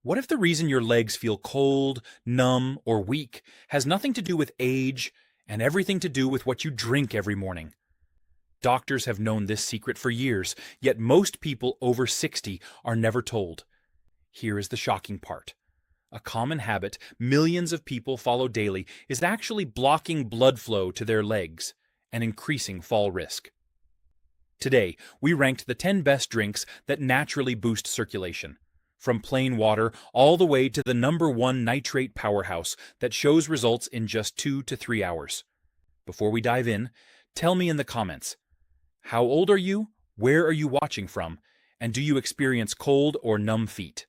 What if the reason your legs feel cold, numb, or weak has nothing to do with age and everything to do with what you drink every morning? Doctors have known this secret for years, yet most people over 60 are never told. Here is the shocking part. A common habit millions of people follow daily is actually blocking blood flow to their legs and increasing fall risk. Today, we ranked the 10 best drinks that naturally boost circulation, from plain water all the way to the #1 nitrate powerhouse that shows results in just 2 to 3 hours. Before we dive in, tell me in the comments, how old are you, where are you watching from, and do you experience cold or numb feet?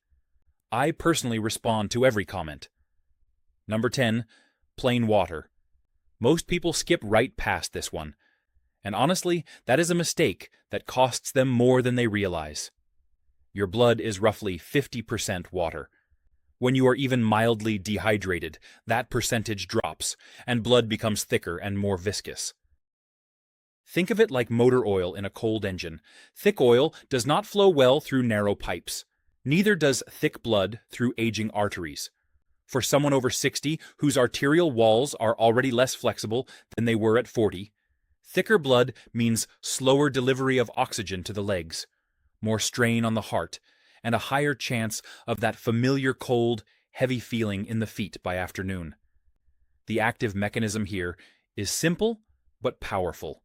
I personally respond to every comment. Number 10, plain water. Most people skip right past this one. And honestly, that is a mistake that costs them more than they realize. Your blood is roughly 50% water. When you are even mildly dehydrated, that percentage drops, and blood becomes thicker and more viscous. Think of it like motor oil in a cold engine. Thick oil does not flow well through narrow pipes. Neither does thick blood through aging arteries. For someone over 60 whose arterial walls are already less flexible than they were at 40, thicker blood means slower delivery of oxygen to the legs, more strain on the heart, and a higher chance of that familiar cold, heavy feeling in the feet by afternoon. The active mechanism here is simple but powerful.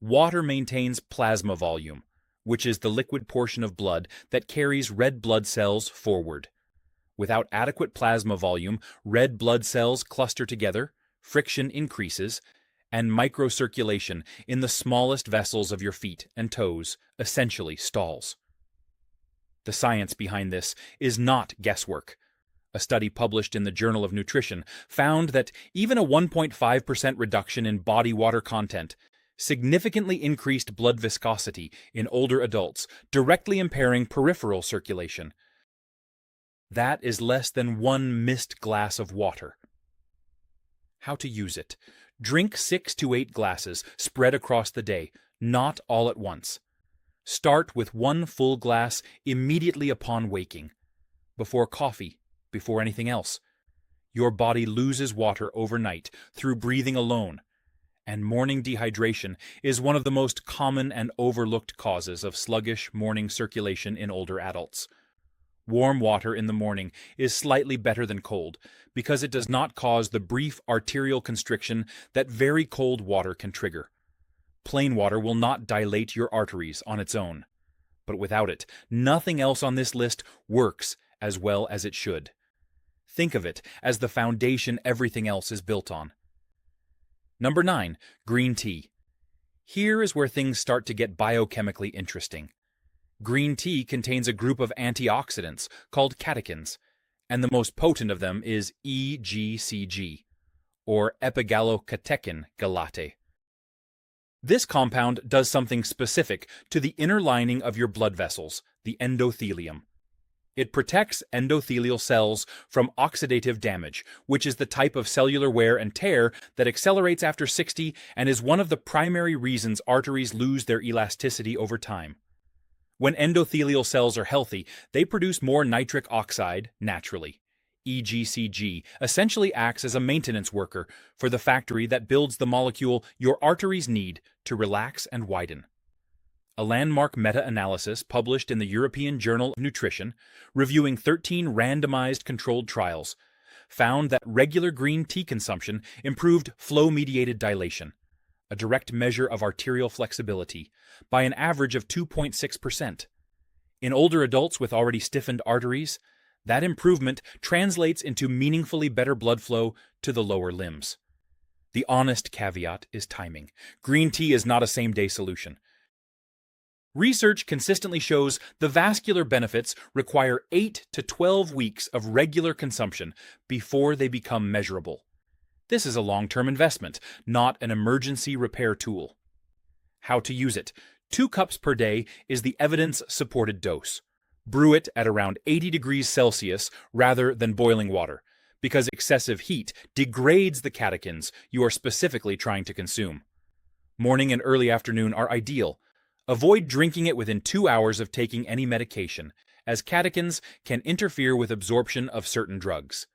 Water maintains plasma volume, which is the liquid portion of blood that carries red blood cells forward. Without adequate plasma volume, red blood cells cluster together, friction increases, and microcirculation in the smallest vessels of your feet and toes essentially stalls. The science behind this is not guesswork. A study published in the Journal of Nutrition found that even a 1.5% reduction in body water content significantly increased blood viscosity in older adults, directly impairing peripheral circulation. That is less than 1 missed glass of water. How to use it? Drink 6 to 8 glasses spread across the day, not all at once. Start with 1 full glass immediately upon waking. Before coffee, before anything else. Your body loses water overnight through breathing alone, and morning dehydration is one of the most common and overlooked causes of sluggish morning circulation in older adults. Warm water in the morning is slightly better than cold because it does not cause the brief arterial constriction that very cold water can trigger. Plain water will not dilate your arteries on its own, but without it, nothing else on this list works as well as it should. Think of it as the foundation everything else is built on. Number 9, green tea. Here is where things start to get biochemically interesting. Green tea contains a group of antioxidants called catechins, and the most potent of them is EGCG, or epigallocatechin galate. This compound does something specific to the inner lining of your blood vessels, the endothelium. It protects endothelial cells from oxidative damage, which is the type of cellular wear and tear that accelerates after 60 and is one of the primary reasons arteries lose their elasticity over time. When endothelial cells are healthy, they produce more nitric oxide naturally. EGCG essentially acts as a maintenance worker for the factory that builds the molecule your arteries need to relax and widen. A landmark meta-analysis published in the European Journal of Nutrition, reviewing 13 randomized controlled trials, found that regular green tea consumption improved flow-mediated dilation, a direct measure of arterial flexibility, by an average of 2.6%. In older adults with already stiffened arteries, that improvement translates into meaningfully better blood flow to the lower limbs. The honest caveat is timing. Green tea is not a same-day solution. Research consistently shows the vascular benefits require 8 to 12 weeks of regular consumption before they become measurable. This is a long-term investment, not an emergency repair tool. How to use it? 2 cups per day is the evidence-supported dose. Brew it at around 80 degrees Celsius rather than boiling water, because excessive heat degrades the catechins you are specifically trying to consume. Morning and early afternoon are ideal. Avoid drinking it within 2 hours of taking any medication, as catechins can interfere with absorption of certain drugs.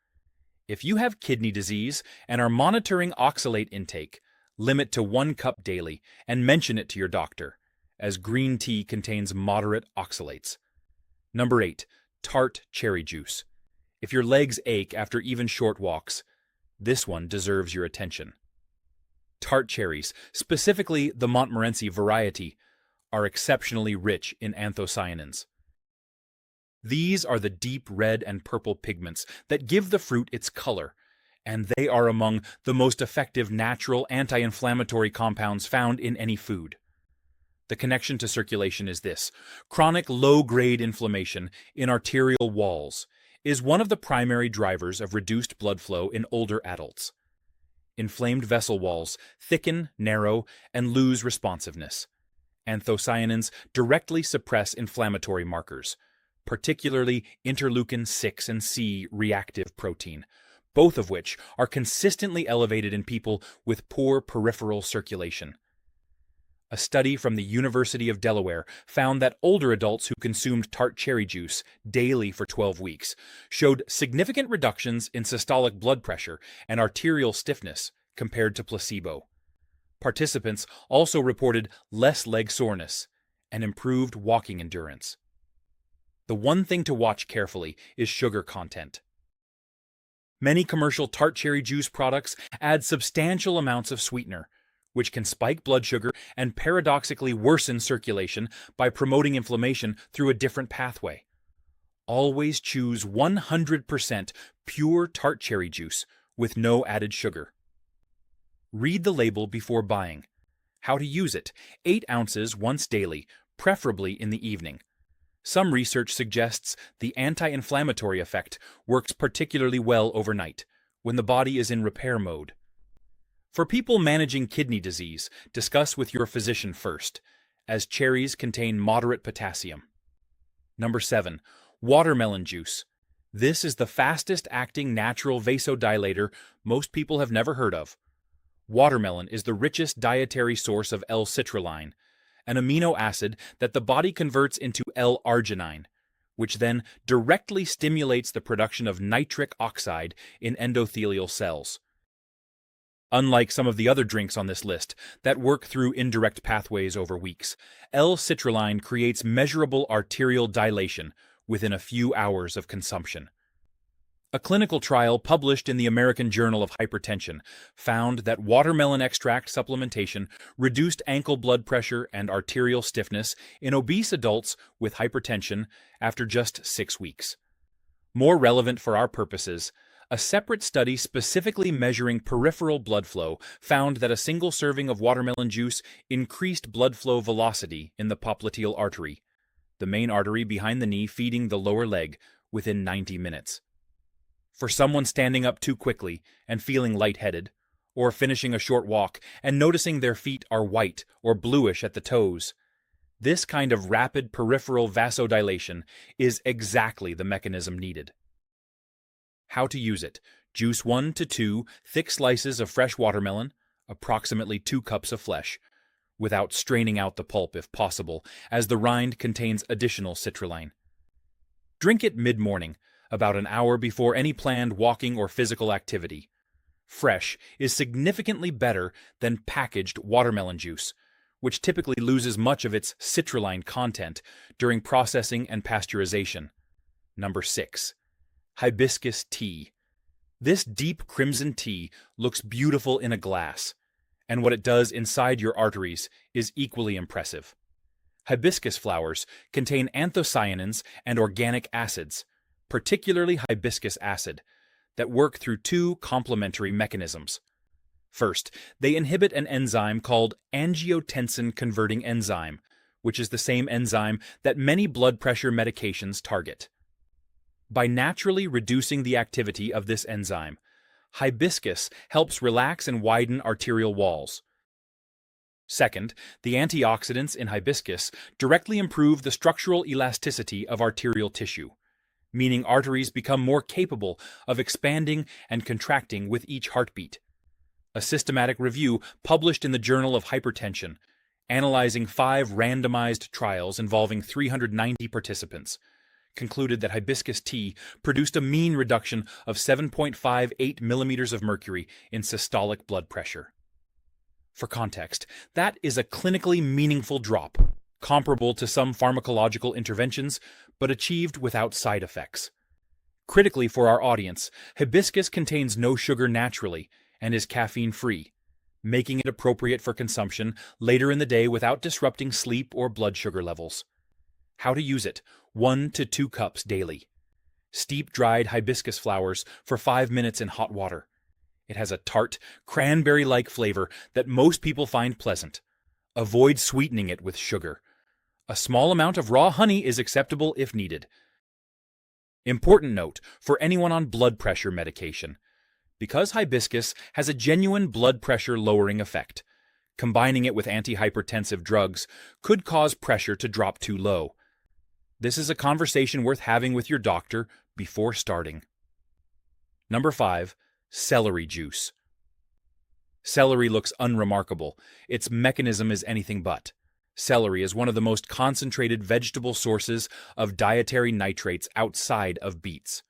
If you have kidney disease and are monitoring oxalate intake, limit to 1 cup daily and mention it to your doctor, as green tea contains moderate oxalates. Number 8. Tart cherry juice. If your legs ache after even short walks, this one deserves your attention. Tart cherries, specifically the Montmorency variety, are exceptionally rich in anthocyanins. These are the deep red and purple pigments that give the fruit its color, and they are among the most effective natural anti-inflammatory compounds found in any food. The connection to circulation is this: chronic low-grade inflammation in arterial walls is one of the primary drivers of reduced blood flow in older adults. Inflamed vessel walls thicken, narrow, and lose responsiveness. Anthocyanins directly suppress inflammatory markers, particularly interleukin-6 and C reactive protein, both of which are consistently elevated in people with poor peripheral circulation. A study from the University of Delaware found that older adults who consumed tart cherry juice daily for 12 weeks showed significant reductions in systolic blood pressure and arterial stiffness compared to placebo. Participants also reported less leg soreness and improved walking endurance. The one thing to watch carefully is sugar content. Many commercial tart cherry juice products add substantial amounts of sweetener, which can spike blood sugar and paradoxically worsen circulation by promoting inflammation through a different pathway. Always choose 100% pure tart cherry juice with no added sugar. Read the label before buying. How to use it: 8 ounces once daily, preferably in the evening. Some research suggests the anti-inflammatory effect works particularly well overnight, when the body is in repair mode. For people managing kidney disease, discuss with your physician first, as cherries contain moderate potassium. Number 7. Watermelon juice. This is the fastest-acting natural vasodilator most people have never heard of. Watermelon is the richest dietary source of l-citrulline, an amino acid that the body converts into L-arginine, which then directly stimulates the production of nitric oxide in endothelial cells. Unlike some of the other drinks on this list that work through indirect pathways over weeks, l-citrulline creates measurable arterial dilation within a few hours of consumption. A clinical trial published in the American Journal of Hypertension found that watermelon extract supplementation reduced ankle blood pressure and arterial stiffness in obese adults with hypertension after just 6 weeks. More relevant for our purposes, a separate study specifically measuring peripheral blood flow found that a single serving of watermelon juice increased blood flow velocity in the popliteal artery, the main artery behind the knee feeding the lower leg, within 90 minutes. For someone standing up too quickly and feeling lightheaded, or finishing a short walk and noticing their feet are white or bluish at the toes, this kind of rapid peripheral vasodilation is exactly the mechanism needed. How to use it: juice 1 to 2 thick slices of fresh watermelon, approximately 2 cups of flesh, without straining out the pulp if possible, as the rind contains additional citrulline. Drink it mid-morning, about an hour before any planned walking or physical activity. Fresh is significantly better than packaged watermelon juice, which typically loses much of its citrulline content during processing and pasteurization. Number 6. Hibiscus tea. This deep crimson tea looks beautiful in a glass, and what it does inside your arteries is equally impressive. Hibiscus flowers contain anthocyanins and organic acids, particularly hibiscus acid, that work through 2 complementary mechanisms. First, they inhibit an enzyme called angiotensin-converting enzyme, which is the same enzyme that many blood pressure medications target. By naturally reducing the activity of this enzyme, hibiscus helps relax and widen arterial walls. Second, the antioxidants in hibiscus directly improve the structural elasticity of arterial tissue, meaning arteries become more capable of expanding and contracting with each heartbeat. A systematic review published in the Journal of Hypertension, analyzing 5 randomized trials involving 390 participants, concluded that hibiscus tea produced a mean reduction of 7.58 millimeters of mercury in systolic blood pressure. For context, that is a clinically meaningful drop, comparable to some pharmacological interventions, but achieved without side effects. Critically for our audience, hibiscus contains no sugar naturally and is caffeine-free, making it appropriate for consumption later in the day without disrupting sleep or blood sugar levels. How to use it: 1 to 2 cups daily. Steep dried hibiscus flowers for 5 minutes in hot water. It has a tart, cranberry-like flavor that most people find pleasant. Avoid sweetening it with sugar. A small amount of raw honey is acceptable if needed. Important note for anyone on blood pressure medication: because hibiscus has a genuine blood pressure lowering effect, combining it with antihypertensive drugs could cause pressure to drop too low. This is a conversation worth having with your doctor before starting. Number 5. Celery juice. Celery looks unremarkable. Its mechanism is anything but. Celery is one of the most concentrated vegetable sources of dietary nitrates outside of beets.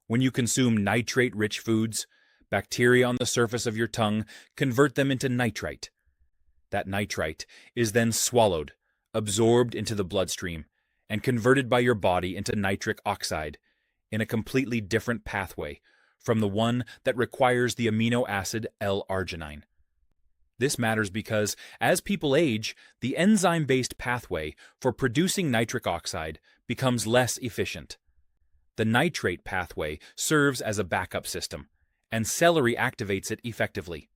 When you consume nitrate-rich foods, bacteria on the surface of your tongue convert them into nitrite. That nitrite is then swallowed, absorbed into the bloodstream, and converted by your body into nitric oxide in a completely different pathway from the one that requires the amino acid L-arginine. This matters because, as people age, the enzyme-based pathway for producing nitric oxide becomes less efficient. The nitrate pathway serves as a backup system, and celery activates it effectively.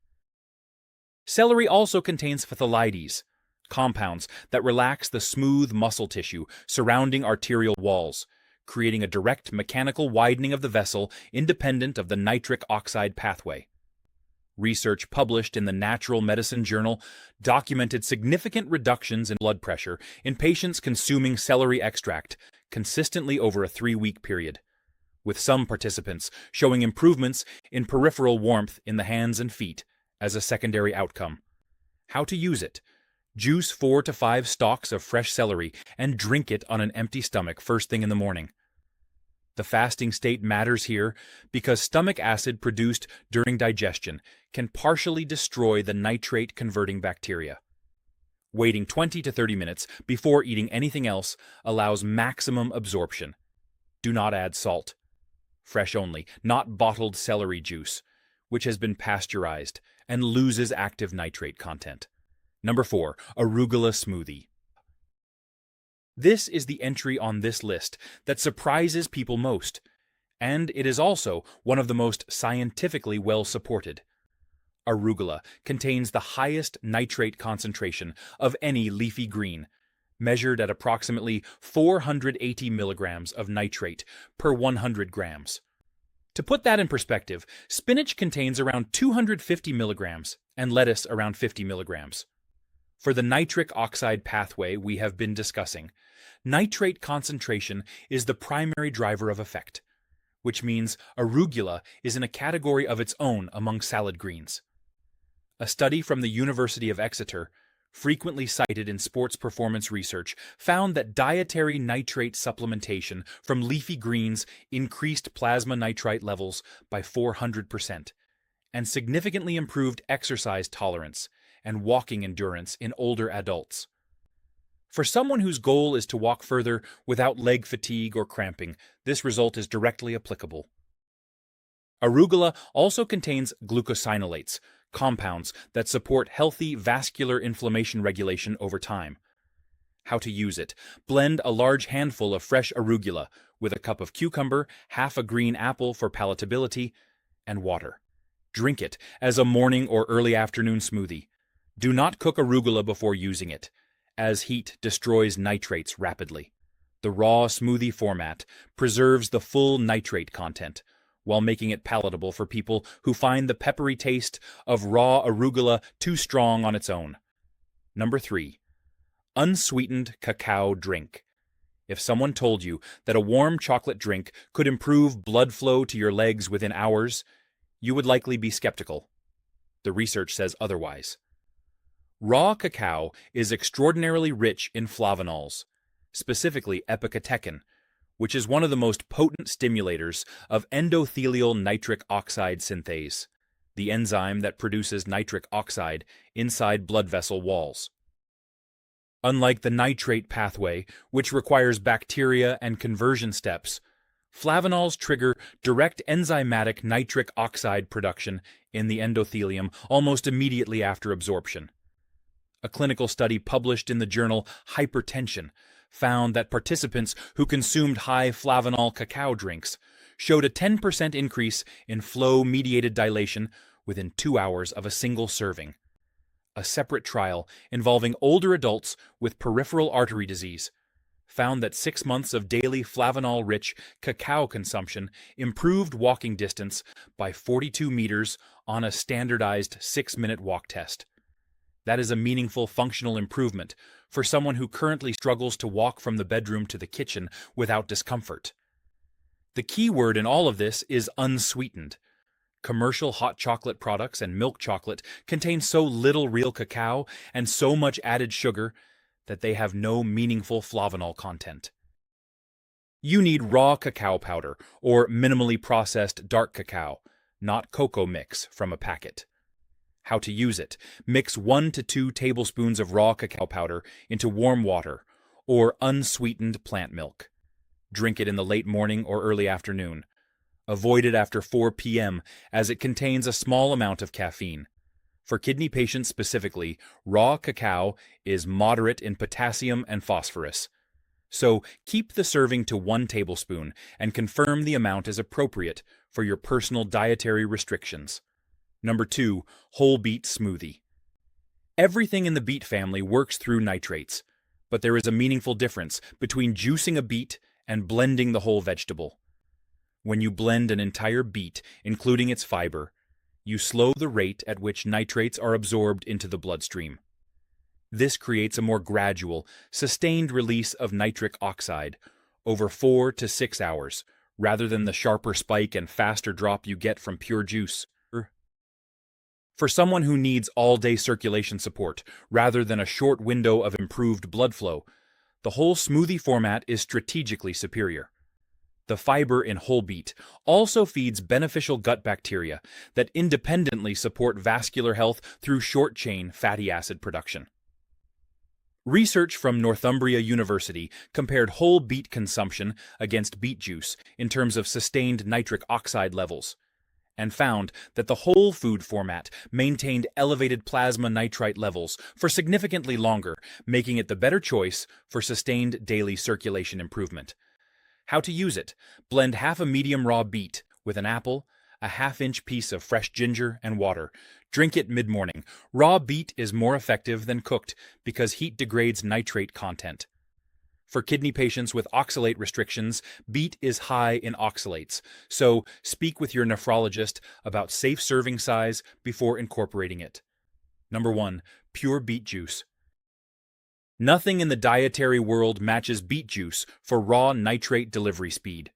Celery also contains phthalides, compounds that relax the smooth muscle tissue surrounding arterial walls, creating a direct mechanical widening of the vessel independent of the nitric oxide pathway. Research published in the Natural Medicine Journal documented significant reductions in blood pressure in patients consuming celery extract consistently over a 3-week period, with some participants showing improvements in peripheral warmth in the hands and feet as a secondary outcome. How to use it: juice 4 to 5 stalks of fresh celery and drink it on an empty stomach first thing in the morning. The fasting state matters here because stomach acid produced during digestion can partially destroy the nitrate-converting bacteria. Waiting 20 to 30 minutes before eating anything else allows maximum absorption. Do not add salt. Fresh only, not bottled celery juice, which has been pasteurized and loses active nitrate content. Number 4. Arugula smoothie. This is the entry on this list that surprises people most, and it is also one of the most scientifically well supported. Arugula contains the highest nitrate concentration of any leafy green, measured at approximately 480 milligrams of nitrate per 100 grams. To put that in perspective, spinach contains around 250 milligrams and lettuce around 50 milligrams. For the nitric oxide pathway we have been discussing, nitrate concentration is the primary driver of effect, which means arugula is in a category of its own among salad greens. A study from the University of Exeter, frequently cited in sports performance research, found that dietary nitrate supplementation from leafy greens increased plasma nitrite levels by 400% and significantly improved exercise tolerance and walking endurance in older adults. For someone whose goal is to walk further without leg fatigue or cramping, this result is directly applicable. Arugula also contains glucosinolates, compounds that support healthy vascular inflammation regulation over time. How to use it: blend a large handful of fresh arugula with a cup of cucumber, half a green apple for palatability, and water. Drink it as a morning or early afternoon smoothie. Do not cook arugula before using it, as heat destroys nitrates rapidly. The raw smoothie format preserves the full nitrate content, while making it palatable for people who find the peppery taste of raw arugula too strong on its own. Number 3. Unsweetened cacao drink. If someone told you that a warm chocolate drink could improve blood flow to your legs within hours, you would likely be skeptical. The research says otherwise. Raw cacao is extraordinarily rich in flavonols, specifically epicatechin, which is one of the most potent stimulators of endothelial nitric oxide synthase, the enzyme that produces nitric oxide inside blood vessel walls. Unlike the nitrate pathway, which requires bacteria and conversion steps, flavanols trigger direct enzymatic nitric oxide production in the endothelium almost immediately after absorption. A clinical study published in the journal Hypertension found that participants who consumed high flavanol cacao drinks showed a 10% increase in flow-mediated dilation within 2 hours of a single serving. A separate trial involving older adults with peripheral artery disease found that 6 months of daily flavanol-rich cacao consumption improved walking distance by 42 meters on a standardized 6-minute walk test. That is a meaningful functional improvement for someone who currently struggles to walk from the bedroom to the kitchen without discomfort. The key word in all of this is unsweetened. Commercial hot chocolate products and milk chocolate contain so little real cacao and so much added sugar that they have no meaningful flavanol content. You need raw cacao powder or minimally processed dark cacao, not cocoa mix from a packet. How to use it: mix 1 to 2 tablespoons of raw cacao powder into warm water or unsweetened plant milk. Drink it in the late morning or early afternoon. Avoid it after 4 p.m. as it contains a small amount of caffeine. For kidney patients specifically, raw cacao is moderate in potassium and phosphorus. So keep the serving to 1 tablespoon and confirm the amount is appropriate for your personal dietary restrictions. Number 2, whole beet smoothie. Everything in the beet family works through nitrates, but there is a meaningful difference between juicing a beet and blending the whole vegetable. When you blend an entire beet, including its fiber, you slow the rate at which nitrates are absorbed into the bloodstream. This creates a more gradual, sustained release of nitric oxide over 4 to 6 hours, rather than the sharper spike and faster drop you get from pure juice. For someone who needs all-day circulation support rather than a short window of improved blood flow, the whole smoothie format is strategically superior. The fiber in whole beet also feeds beneficial gut bacteria that independently support vascular health through short-chain fatty acid production. Research from Northumbria University compared whole beet consumption against beet juice in terms of sustained nitric oxide levels, and found that the whole food format maintained elevated plasma nitrite levels for significantly longer, making it the better choice for sustained daily circulation improvement. How to use it: blend half a medium raw beet with an apple, a half-inch piece of fresh ginger, and water. Drink it mid-morning. Raw beet is more effective than cooked because heat degrades nitrate content. For kidney patients with oxalate restrictions, beet is high in oxalates, so speak with your nephrologist about safe serving size before incorporating it. Number 1, pure beet juice. Nothing in the dietary world matches beet juice for raw nitrate delivery speed.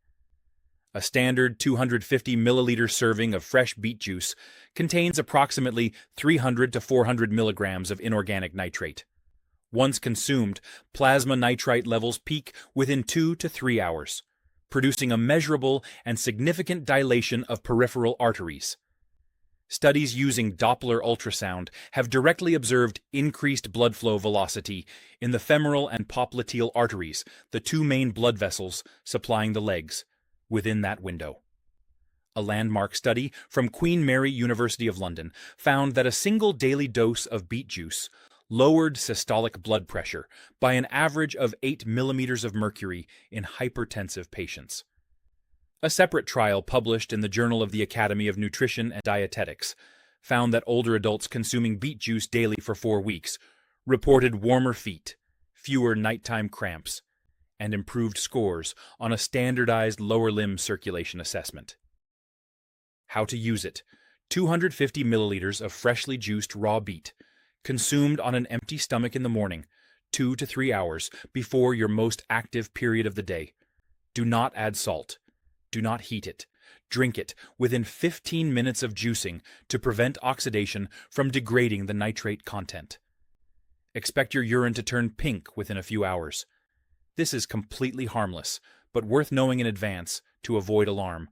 A standard 250 milliliter serving of fresh beet juice contains approximately 300 to 400 milligrams of inorganic nitrate. Once consumed, plasma nitrite levels peak within 2 to 3 hours, producing a measurable and significant dilation of peripheral arteries. Studies using Doppler ultrasound have directly observed increased blood flow velocity in the femoral and popliteal arteries, the 2 main blood vessels supplying the legs, within that window. A landmark study from Queen Mary University of London found that a single daily dose of beet juice lowered systolic blood pressure by an average of 8 millimeters of mercury in hypertensive patients. A separate trial published in the Journal of the Academy of Nutrition and Dietetics found that older adults consuming beet juice daily for 4 weeks reported warmer feet, fewer nighttime cramps, and improved scores on a standardized lower limb circulation assessment. How to use it: 250 milliliters of freshly juiced raw beet, consumed on an empty stomach in the morning, 2 to 3 hours before your most active period of the day. Do not add salt. Do not heat it. Drink it within 15 minutes of juicing to prevent oxidation from degrading the nitrate content. Expect your urine to turn pink within a few hours. This is completely harmless, but worth knowing in advance to avoid alarm.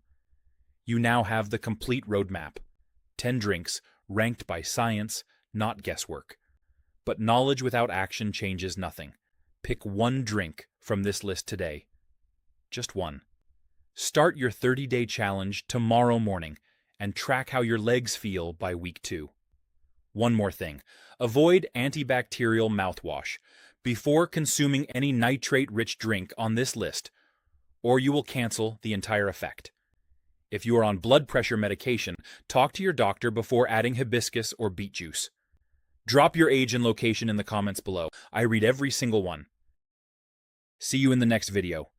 You now have the complete roadmap. 10 drinks, ranked by science, not guesswork. But knowledge without action changes nothing. Pick one drink from this list today. Just one. Start your 30-day challenge tomorrow morning and track how your legs feel by week 2. One more thing. Avoid antibacterial mouthwash before consuming any nitrate-rich drink on this list, or you will cancel the entire effect. If you are on blood pressure medication, talk to your doctor before adding hibiscus or beet juice. Drop your age and location in the comments below. I read every single one. See you in the next video.